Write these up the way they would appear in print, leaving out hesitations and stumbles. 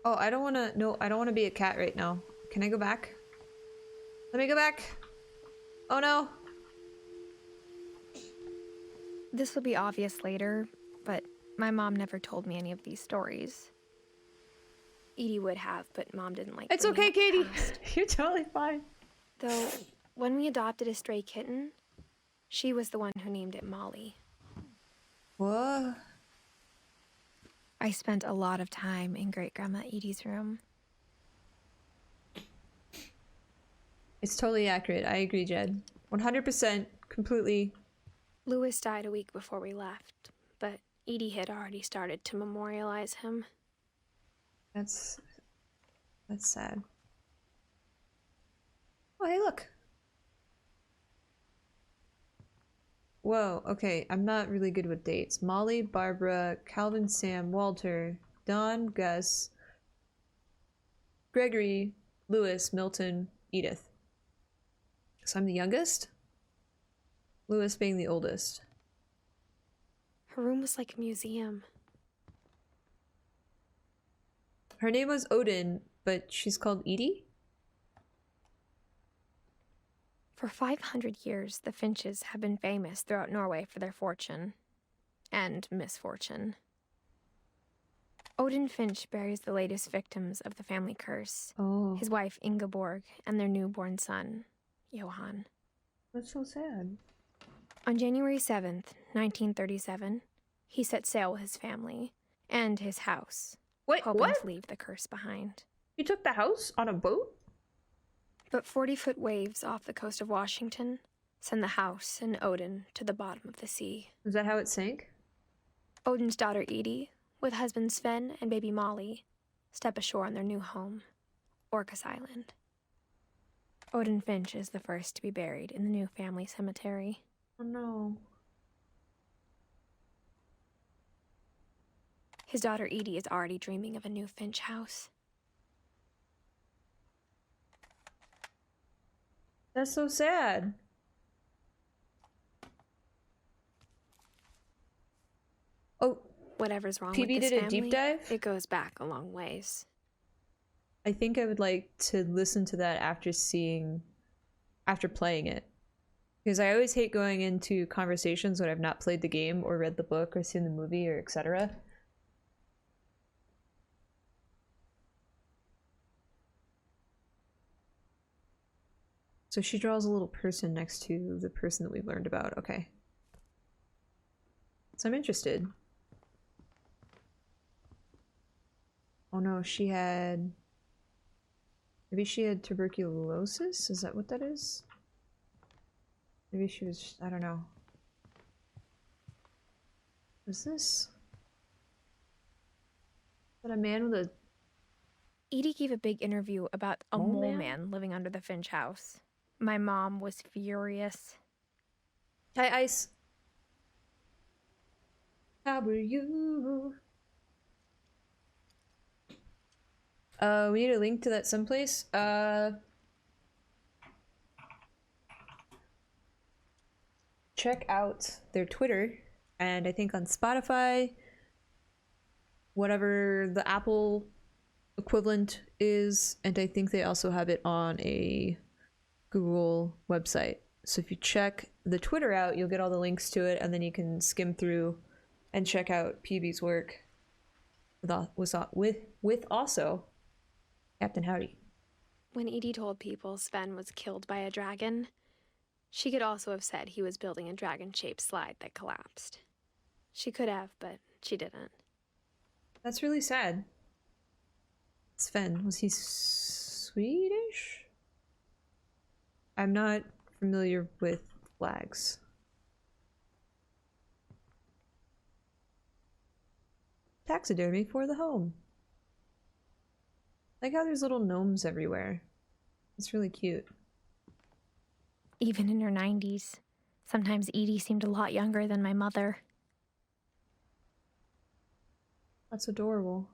Oh, I don't wanna, no, I don't wanna be a cat right now. Can I go back? Let me go back! Oh no! This will be obvious later, but my mom never told me any of these stories. Edie would have, but Mom didn't like It's bringing okay, up the Katie! past. You're totally fine. Though, when we adopted a stray kitten, she was the one who named it Molly. Whoa. I spent a lot of time in Great-Grandma Edie's room. It's totally accurate. I agree, Jed. 100%, completely. Louis died a week before we left, but Edie had already started to memorialize him. That's sad. Oh, hey, look. Whoa, okay, I'm not really good with dates. Molly, Barbara, Calvin, Sam, Walter, Don, Gus, Gregory, Louis, Milton, Edith. So I'm the youngest? Louis being the oldest. Her room was like a museum. Her name was Odin, but she's called Edie? For 500 years, the Finches have been famous throughout Norway for their fortune. And misfortune. Odin Finch buries the latest victims of the family curse. Oh. His wife Ingeborg and their newborn son, Johan. That's so sad. On January 7th, 1937, he set sail with his family and his house, Wait, hoping what? to leave the curse behind. You took the house on a boat? But 40-foot waves off the coast of Washington send the house and Odin to the bottom of the sea. Is that how it sank? Odin's daughter Edie, with husband Sven and baby Molly, step ashore on their new home, Orcas Island. Odin Finch is the first to be buried in the new family cemetery. Oh no. His daughter Edie is already dreaming of a new Finch house. That's so sad. Oh, Whatever's wrong PB with this did a family, deep dive? it goes back a long ways. I think I would like to listen to that after playing it. Because I always hate going into conversations when I've not played the game or read the book or seen the movie or etc. So she draws a little person next to the person that we've learned about. Okay. So I'm interested. Oh no, she had... Maybe she had tuberculosis? Is that what that is? Maybe she was... I don't know. What's this? Is that a man with a... Edie gave a big interview about a Mole mole man? man living under the Finch house. My mom was furious. Hi, Ice. How are you? We need a link to that someplace. Check out their Twitter, and I think on Spotify, whatever the Apple equivalent is, and I think they also have it on a Google website. So if you check the Twitter out, you'll get all the links to it, and then you can skim through and check out PB's work with also Captain Howdy. When Edie told people Sven was killed by a dragon, she could also have said he was building a dragon-shaped slide that collapsed. She could have, but she didn't. That's really sad. Sven, was he Swedish? I'm not familiar with flags. Taxidermy for the home. Like how there's little gnomes everywhere. It's really cute. Even in her 90s, sometimes Edie seemed a lot younger than my mother. That's adorable.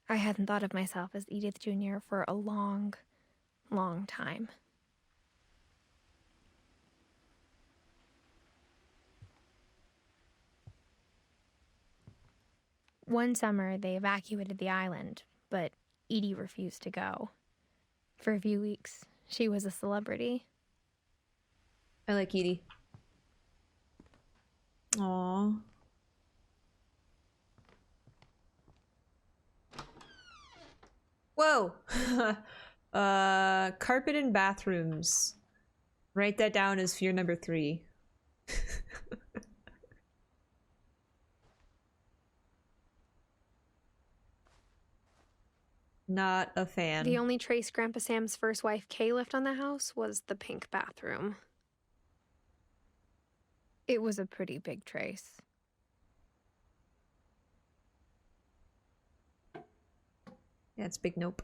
I hadn't thought of myself as Edith Jr. for a long, long time. One summer, they evacuated the island, but Edie refused to go. For a few weeks, she was a celebrity. I like Edie. Aww. Whoa! Carpet in bathrooms. Write that down as fear number 3. Not a fan. The only trace Grandpa Sam's first wife, Kay, left on the house was the pink bathroom. It was a pretty big trace. Yeah, it's big nope.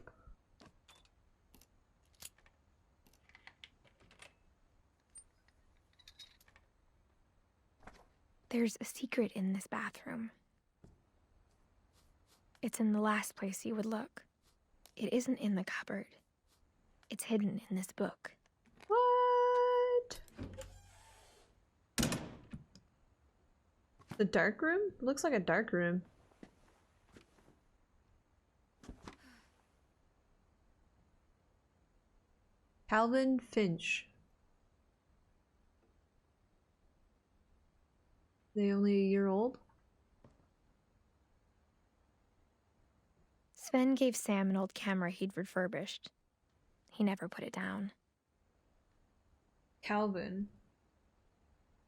There's a secret in this bathroom. It's in the last place you would look. It isn't in the cupboard. It's hidden in this book. What? The dark room? Looks like a dark room. Calvin Finch. They only a year old? Sven gave Sam an old camera he'd refurbished. He never put it down. Calvin.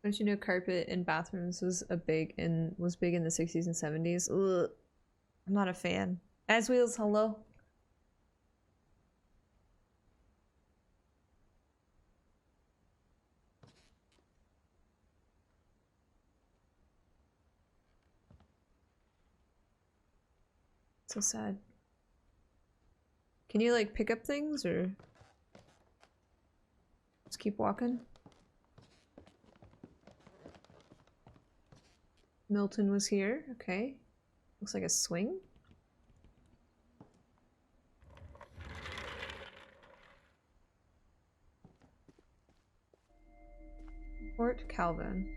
Don't you know carpet in bathrooms was big in the 60s and 70s? Ugh. I'm not a fan. As Wheels, hello. So sad. Can you like pick up things or just keep walking? Milton was here. Okay. Looks like a swing. Fort Calvin.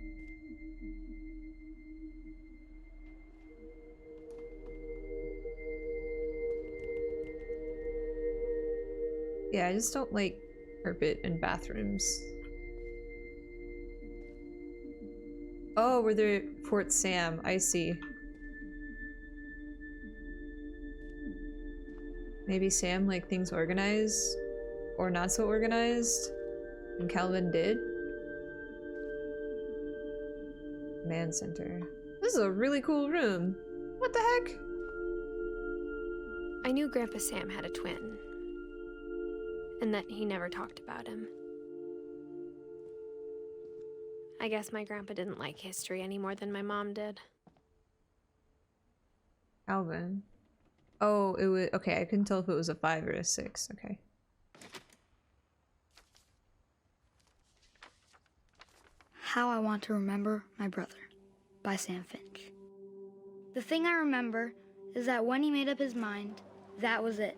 Yeah, I just don't like carpet in bathrooms. Oh, we're there Fort Sam. I see. Maybe Sam like things organized or not so organized, and Calvin did. Command center. This is a really cool room. What the heck? I knew Grandpa Sam had a twin, and that he never talked about him. I guess my grandpa didn't like history any more than my mom did. Calvin. Oh, it was okay. I couldn't tell if it was a 5 or a 6. Okay. How I Want to Remember My Brother by Sam Finch. The thing I remember is that when he made up his mind, that was it.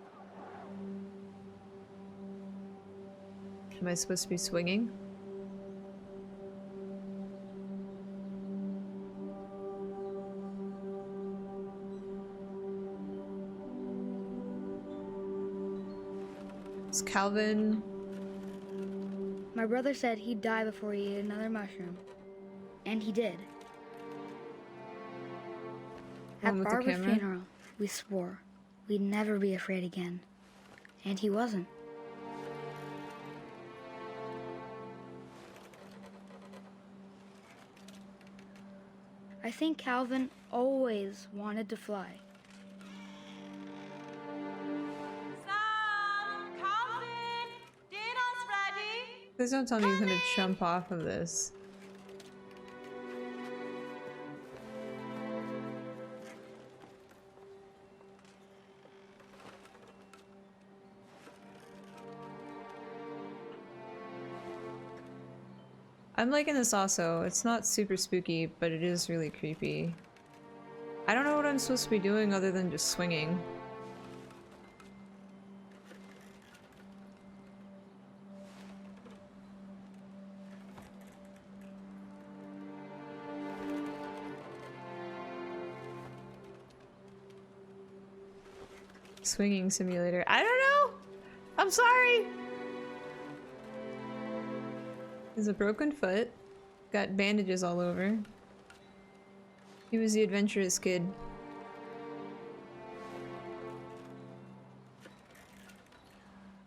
Am I supposed to be swinging? Is Calvin... My brother said he'd die before he ate another mushroom. And he did. At with the Barbara's camera? funeral, we swore we'd never be afraid again. And he wasn't. I think Calvin always wanted to fly. Please don't tell me he's gonna jump off of this. I'm liking this also. It's not super spooky, but it is really creepy. I don't know what I'm supposed to be doing other than just swinging. Swinging simulator. I don't know! I'm sorry! There's a broken foot. Got bandages all over. He was the adventurous kid.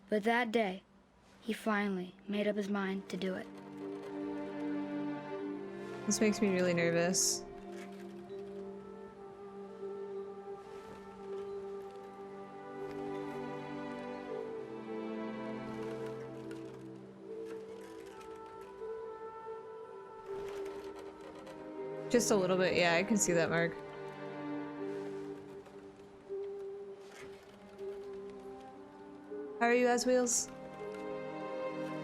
But that day, he finally made up his mind to do it. This makes me really nervous. Just a little bit, yeah, I can see that mark. How are you, As Wheels?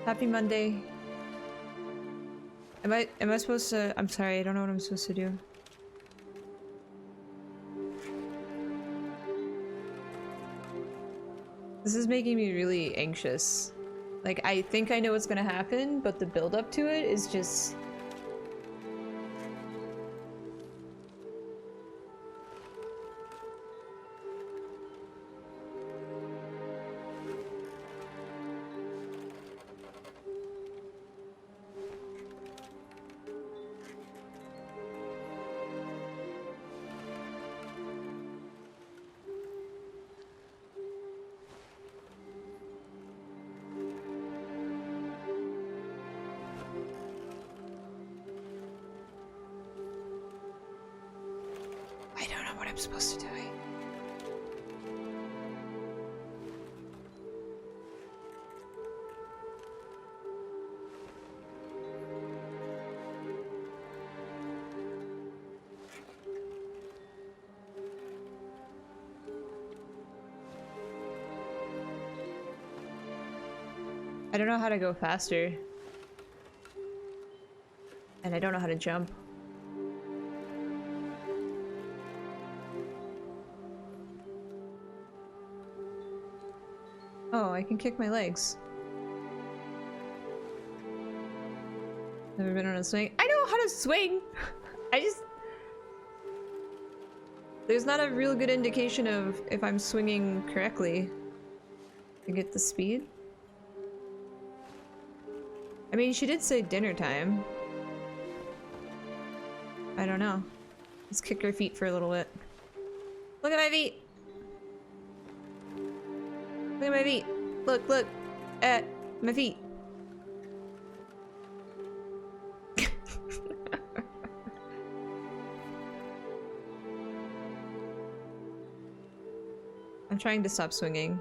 Happy Monday. Am I supposed to? I'm sorry, I don't know what I'm supposed to do. This is making me really anxious. Like, I think I know what's gonna happen, but the build up to it is just... I don't know what I'm supposed to do. I don't know how to go faster. And I don't know how to jump. Oh, I can kick my legs. Never been on a swing. I know how to swing! I just... There's not a real good indication of if I'm swinging correctly. To get the speed. I mean, she did say dinner time. I don't know. Let's kick her feet for a little bit. Look at my feet! Look at my feet! Look at my feet! I'm trying to stop swinging.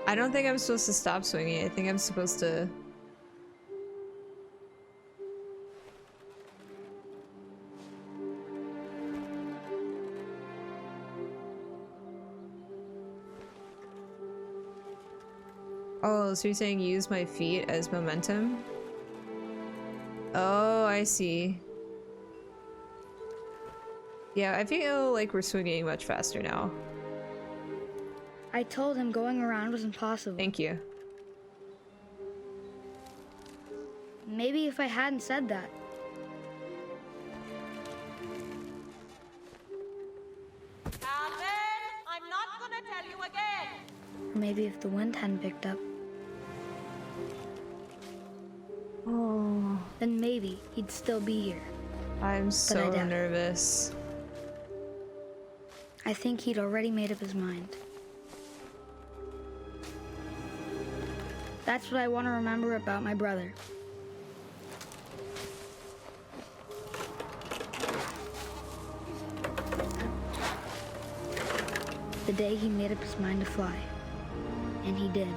I don't think I'm supposed to stop swinging. I think I'm supposed to... Oh, so you're saying use my feet as momentum? Oh, I see. Yeah, I feel like we're swinging much faster now. I told him going around was impossible. Thank you. Maybe if I hadn't said that. Calvin, I'm not gonna tell you again. Or maybe if the wind hadn't picked up. Oh, Then maybe he'd still be here. I'm so doubt it. nervous. I think he'd already made up his mind. That's what I want to remember about my brother. The day he made up his mind to fly. And he did.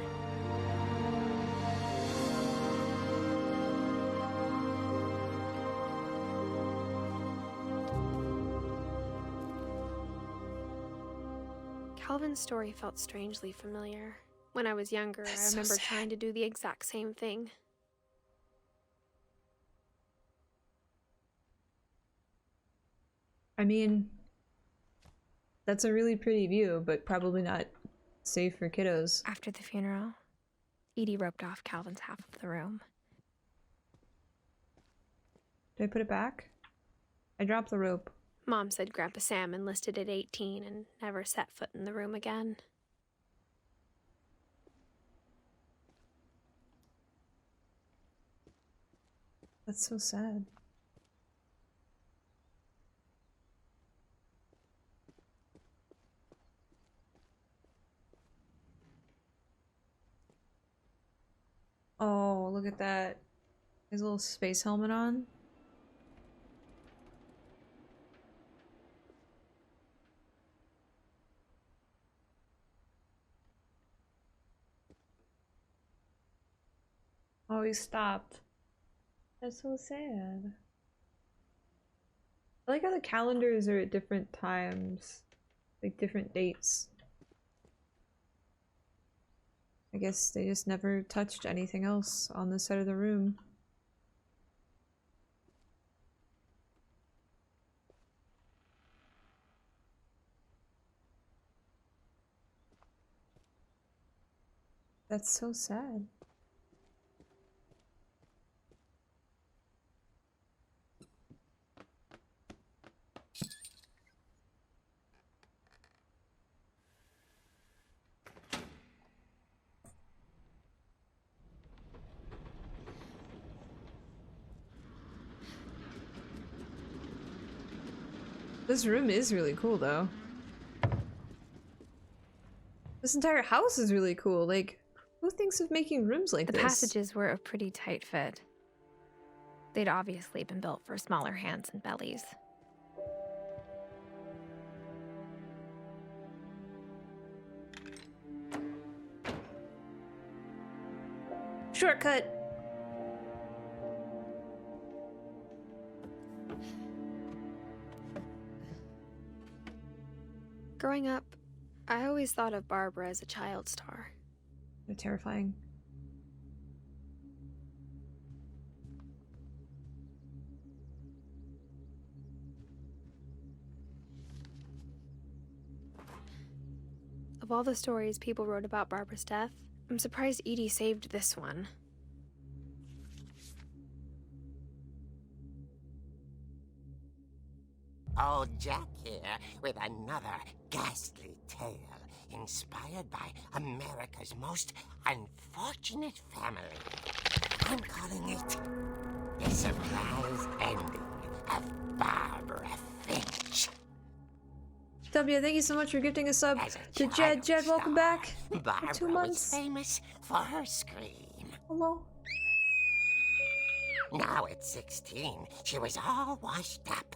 Calvin's story felt strangely familiar. When I was younger, That's I so remember sad. trying to do the exact same thing. I mean, that's a really pretty view, but probably not safe for kiddos. After the funeral, Edie roped off Calvin's half of the room. Did I put it back? I dropped the rope. Mom said Grandpa Sam enlisted at 18 and never set foot in the room again. That's so sad. Oh, look at that. His little space helmet on. Oh, he stopped. That's so sad. I like how the calendars are at different times. Like different dates. I guess they just never touched anything else on this side of the room. That's so sad. This room is really cool, though. This entire house is really cool. Like, who thinks of making rooms like this? The passages were a pretty tight fit. They'd obviously been built for smaller hands and bellies. Shortcut! Growing up, I always thought of Barbara as a child star. They're terrifying. Of all the stories people wrote about Barbara's death, I'm surprised Edie saved this one. Old Jack here with another ghastly tale inspired by America's most unfortunate family. I'm calling it The Surprise Ending of Barbara Finch. W, thank you so much for gifting a sub As a to Jed. child Jed, welcome star, back. Barbara For 2 was months. famous for her scream. Hello. Now at 16, she was all washed up.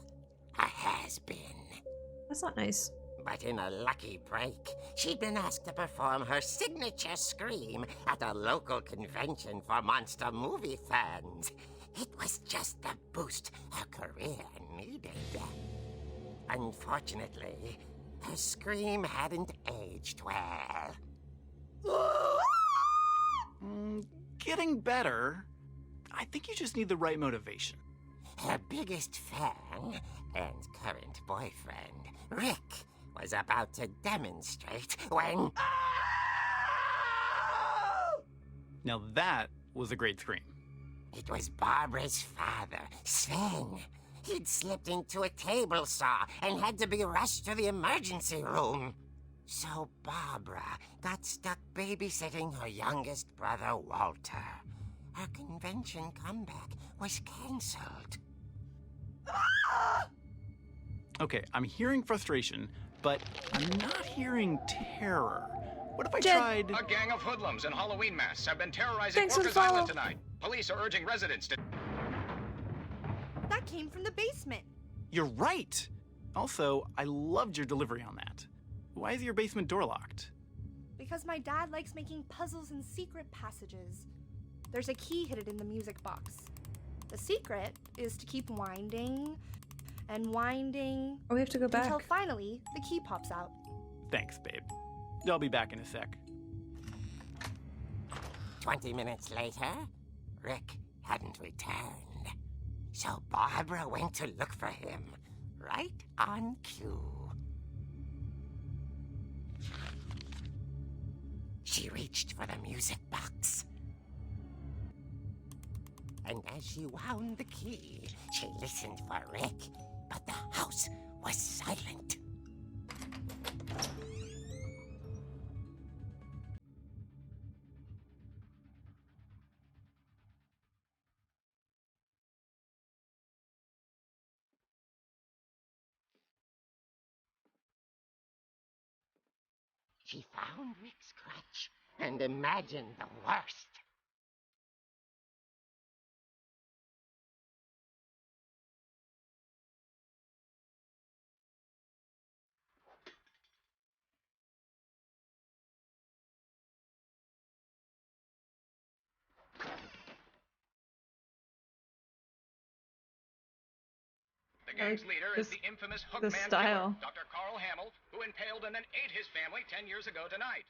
A has-been. That's not nice. But in a lucky break, she'd been asked to perform her signature scream at a local convention for monster movie fans. It was just the boost her career needed. Unfortunately, her scream hadn't aged well. Getting better. I think you just need the right motivation. Her biggest fan and current boyfriend, Rick, was about to demonstrate when... Now that was a great scream. It was Barbara's father, Sven. He'd slipped into a table saw and had to be rushed to the emergency room. So Barbara got stuck babysitting her youngest brother, Walter. Her convention comeback was cancelled. Okay, I'm hearing frustration, but I'm not hearing terror. What if I Jed. tried... A gang of hoodlums in Halloween masks have been terrorizing Thanks for the Orcas follow. Island tonight. Police are urging residents to... That came from the basement. You're right! Also, I loved your delivery on that. Why is your basement door locked? Because my dad likes making puzzles and secret passages. There's a key hidden in the music box. The secret is to keep winding and winding Oh, we have to go back. until finally the key pops out. Thanks, babe. I'll be back in a sec. 20 minutes later, Rick hadn't returned. So Barbara went to look for him, right on cue. She reached for the music box. And as she wound the key, she listened for Rick, but the house was silent. She found Rick's crutch and imagined the worst. The gang's leader is the infamous the Hookman style. killer, Dr. Carl Hamill, who impaled and then ate his family 10 years ago tonight.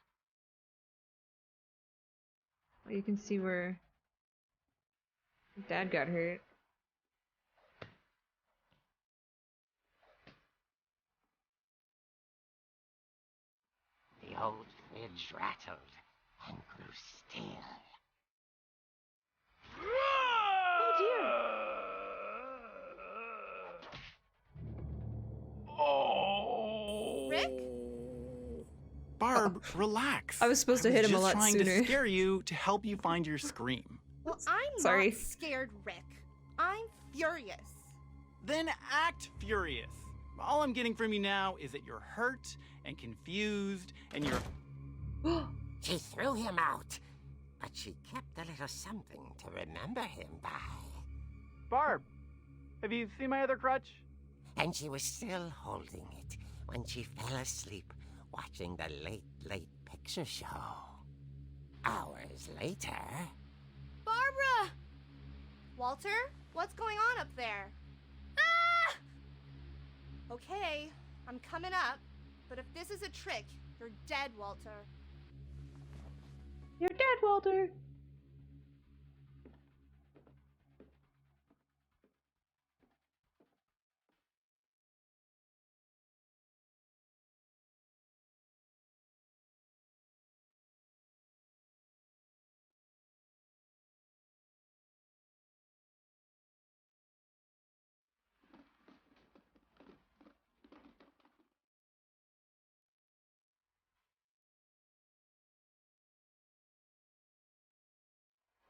You can see where Dad got hurt. The old fridge rattled and grew still. Oh dear. Oh. Rick? Barb, relax. I was supposed to hit him a lot trying sooner. to scare you to help you find your scream. Well, I'm Sorry. not scared, Rick. I'm furious. Then act furious. All I'm getting from you now is that you're hurt and confused and you're... She threw him out, but she kept a little something to remember him by. Barb, have you seen my other crutch? And she was still holding it when she fell asleep watching the late picture show. Hours later... Barbara! Walter, what's going on up there? Ah! Okay, I'm coming up, but if this is a trick, you're dead, Walter. You're dead, Walter.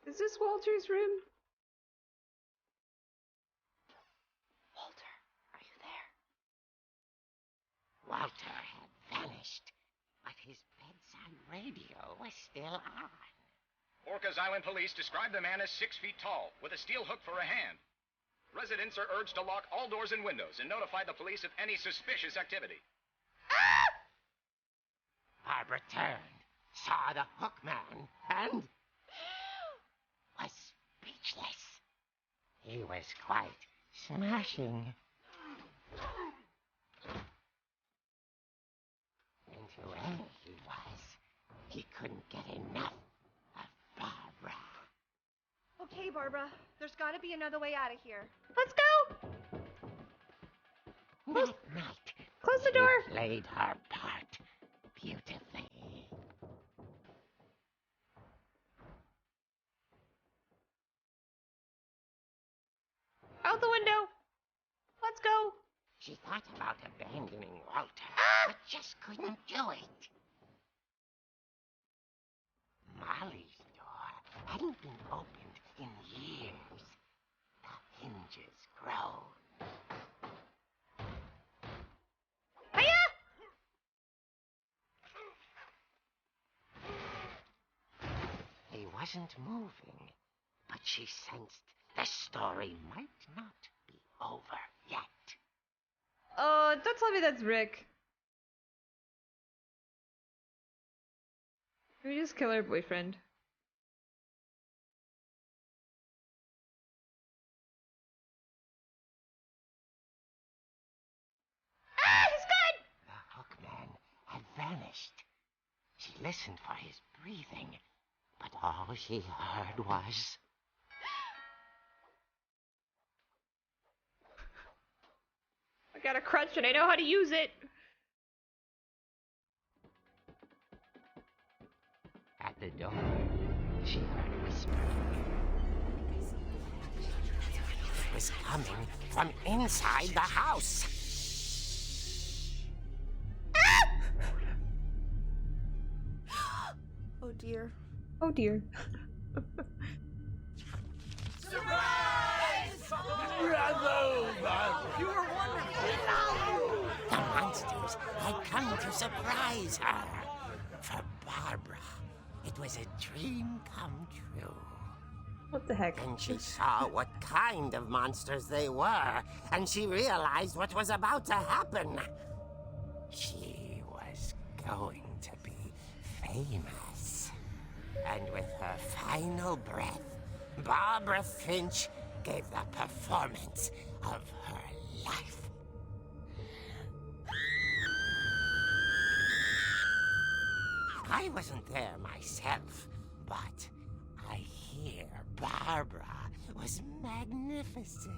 Is this Walter's room? Walter, are you there? Walter had vanished, but his bedside radio was still on. Orcas Island police describe the man as 6 feet tall, with a steel hook for a hand. Residents are urged to lock all doors and windows and notify the police of any suspicious activity. Barbara turned, saw the hook man, and... was speechless. He was quite smashing. And whoever he was, he couldn't get enough of Barbara. Okay, Barbara, there's gotta be another way out of here. Let's go! That night, Close the door! she played her part beautifully. Out the window! Let's go! She thought about abandoning Walter, but just couldn't do it. Molly's door hadn't been opened in years. The hinges groaned. Hiya! He wasn't moving, but she sensed the story might not be over yet. Oh, don't tell me that's Rick. Did we just kill our boyfriend? Ah, he's good! The hookman had vanished. She listened for his breathing, but all she heard was... I got a crutch and I know how to use it. At the door, she heard whispering. It was coming from inside the house. Oh dear. Oh dear. The monsters had come to surprise her. For Barbara, it was a dream come true. What the heck? Then she saw what kind of monsters they were, and she realized what was about to happen. She was going to be famous. And with her final breath, Barbara Finch gave the performance of her life. I wasn't there myself, but I hear Barbara was magnificent.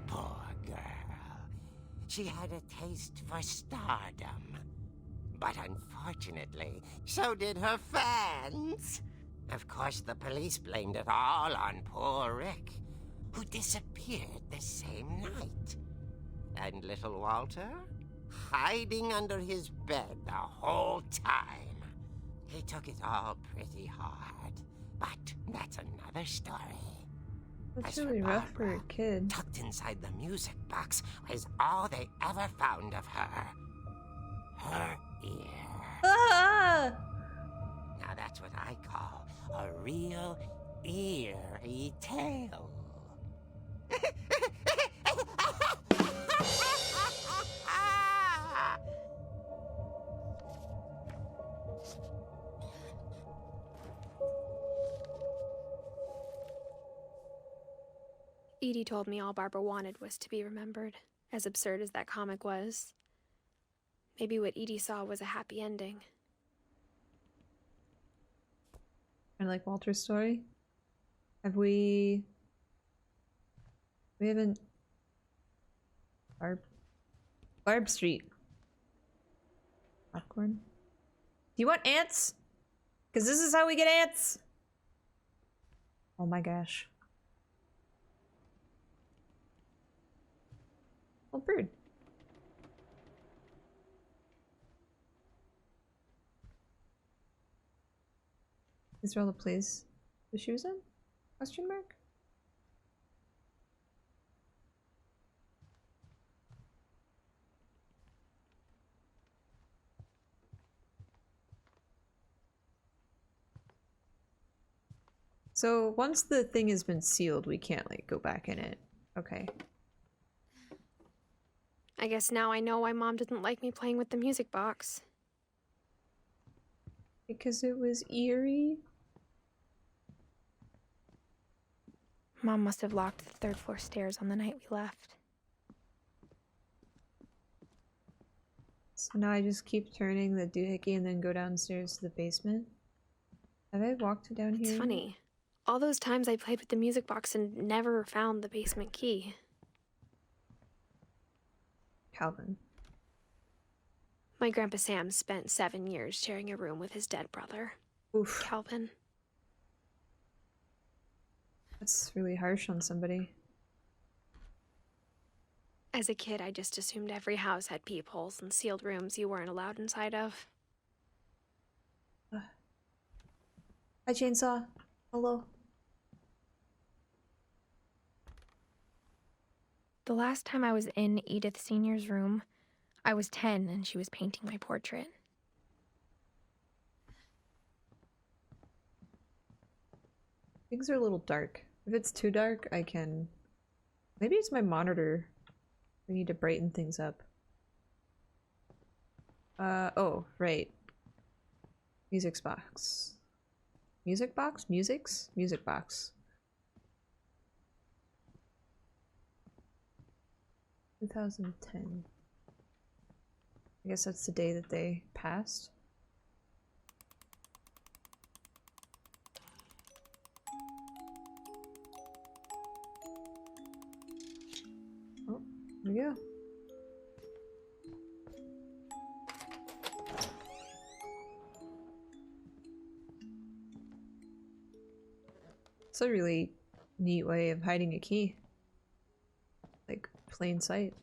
Poor girl. She had a taste for stardom. But unfortunately, so did her fans. Of course, the police blamed it all on poor Rick, who disappeared the same night. And little Walter? Hiding under his bed the whole time. He took it all pretty hard, but that's another story. That's As for really rough for a Barbara, kid. tucked inside the music box was all they ever found of her. Her ear. Ah! Now that's what I call a real eerie tale. Edie told me all Barbara wanted was to be remembered, as absurd as that comic was. Maybe what Edie saw was a happy ending. Kind of like Walter's story. We haven't. Barb Street. Popcorn. Do you want ants? Because this is how we get ants. Oh my gosh. Oh, bird. These are all the plays the shoes in? Question mark? So once the thing has been sealed, we can't like go back in it. Okay. I guess now I know why Mom didn't like me playing with the music box. Because it was eerie? Mom must have locked the third floor stairs on the night we left. So now I just keep turning the doohickey and then go downstairs to the basement? Have I walked down here? It's funny. All those times I played with the music box and never found the basement key. Calvin. My Grandpa Sam spent 7 years sharing a room with his dead brother, Oof. Calvin. That's really harsh on somebody. As a kid, I just assumed every house had peepholes and sealed rooms you weren't allowed inside of. Hi, Chainsaw. Hello. The last time I was in Edith Sr.'s room, I was 10 and she was painting my portrait. Things are a little dark. If it's too dark, I can... Maybe it's my monitor. We need to brighten things up. Oh, right. Music box. Music box? Musics? Music box. 2010. I guess that's the day that they passed. Oh, here we go. It's a really neat way of hiding a key. Like, plain sight.